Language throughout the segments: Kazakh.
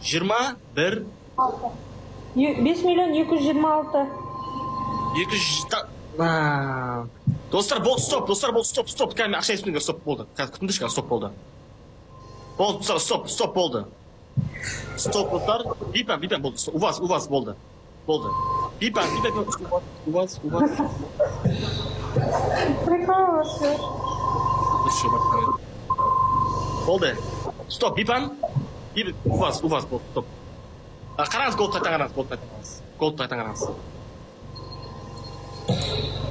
21 5 миллион 226. 200. Достар, болды, стоп, достар, болды, стоп. Кәме ақша есімдіңге стоп болды. Қазір күтіңдерші, стоп болды. Болды, достар, стоп болды. Стоп, достар. Бипан, болды. У вас болды. Болды. Бипан, у вас. Прикалывайся. Болды. Стоп, бипан. У вас болды, стоп. Қараңыз, голд қайтан қараңыз.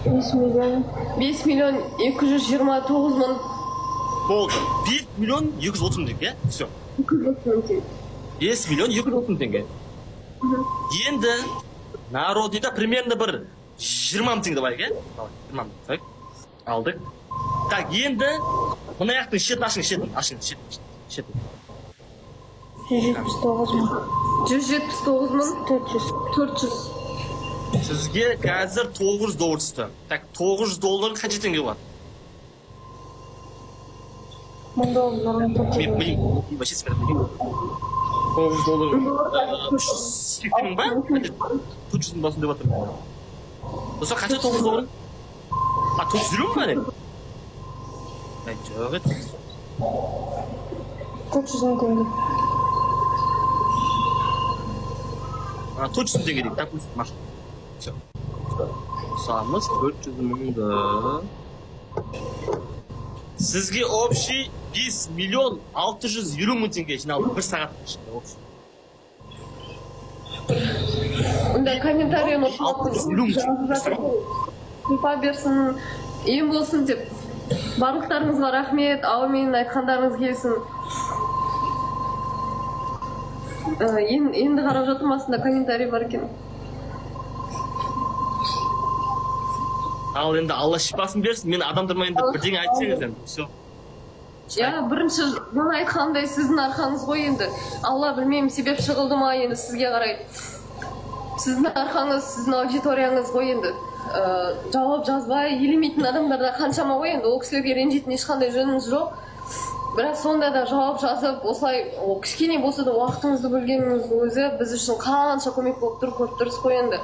5 миллион. 5 миллион 229 мың. Болды. 5 миллион 230 мың теңге, все. 5 миллион 230 мың теңге. Енді народыйда примерно бір 20 мың теңге бар, ке? 20 мың теңге. Алдық. Так, енді мына аяқтың шетін ашың. 179 мың. 179 мың 400. Сізге қазір $900 түсті. Так, $900 қанша теңге болады? $1000. Мен вообще $900 $300 мың ба? 400 мың басын деп жатырмын. Достар, қанша $900? 400 мың ба не? Жоқ еді. 400 мың теңге. 400 мың теңге дейік, так, машин. Все. Самыз 400 мыңды. Сізге общий 5 миллион 650 мың теңге жиналды бір сағаттың ішінде общий. Онда комментарийін сипа берсін, ем болсын деп. Барлықтарыңызға рахмет, аумин, айтқандарыңыз келсін. Енді қарап жатырмын, астында комментарий бар екен. Ал енді Алла шипасын берсін, мен адамдарыма енді бірдеңе айтсаңыз енді, все. Бірінші бұны айтқандай сіздің арқаңыз ғой енді. Алла білмеймін, себеп шығылды ма енді сізге қарай. Сіздің арқаңыз, сіздің аудиторияңыз ғой енді. Жауап жазбай, елемейтін адамдарда қаншама ғой енді, ол кісілерге ренжитін ешқандай жөніңіз жоқ. Бірақ сонда да жауап жазып, осылай кішкене болса да уақытыңызды бөлгеніңіз өзі біз үшін қанша көмек болып тұр, көріп тұрсыз ғой енді.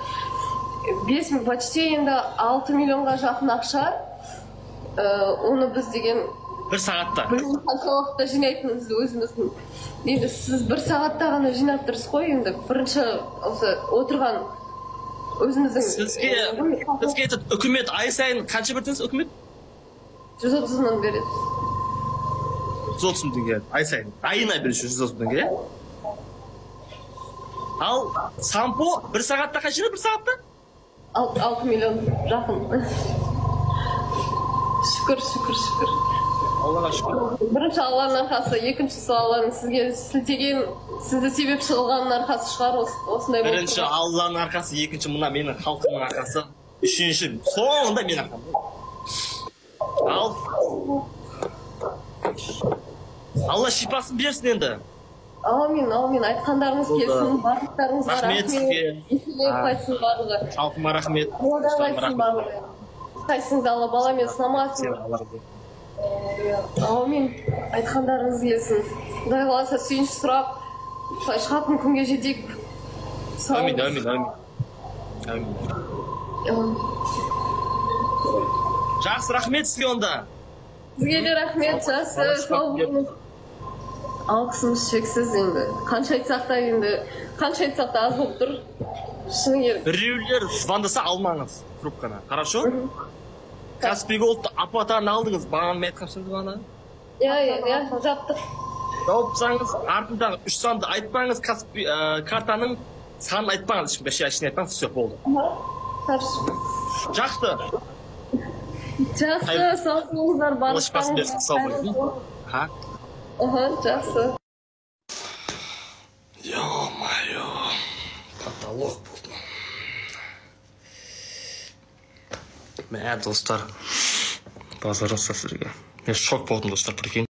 5 почти енді 6 миллионға жақын ақша, оны біз деген бір сағатта қанша уақытта жинайтынымызды өзіміздің. Енді сіз бір сағатта ғана жинап тұрсыз ғой енді, бірінші осы отырған өзіміздің. Сізге үкімет ай сайын қанша бердіңіз үкімет? 130 мың береді. 130 мың теңге ай сайын. Айына береді 130 мың теңге. Ал сампо бір сағатта қанша бір сағатта? 6 миллион жақын. Шүкір. Аллаға шүкір. Бірінші Алланың арқасы, екіншісі Алланың сізге сілтеген, сізді себеп шығылғанның арқасы шығар осындай болып. Бірінші Алланың арқасы, екінші мына менің халқымның арқасы, үшінші соңында мен арқам. Ал Алла шипасын берсін енді. Аумин, айтқандарыңыз келсін, барлықтарыңызға рахмет. Еселеп қайтсын барлығы. Халқыма рахмет. Қайтсын барлығы. Қайсыңызды Алла баламен сынамасын. Аумин, айтқандарыңыз келсін. Құдай қаласа сүйінші сұрап, шығатын күнге жетейік. Аумин. Жақсы, рахмет сізге онда. Сізге де рахмет, жақсы, сау болыңыз. Алқысымыз шексіз енді. Қанша айтсақ та аз болып тұр. Шыны керек. Біреулер звондаса алмаңыз трубканы. Хорошо? Каспий Голдты апатарын алдыңыз, бағаным айтқан сөз ғана. Жаптық. Жауыпсаңыз, артындағы 3 санды айтпаңыз, картаның санын айтпаңыз, ішіне айтпаңыз, все, болды. Жақсы. Сау болыңыздар, жақсы. Ё-моё, потолок болды. Мә, достар, базар жасап сіздерге. Мен шок болдым, достар, прикинь.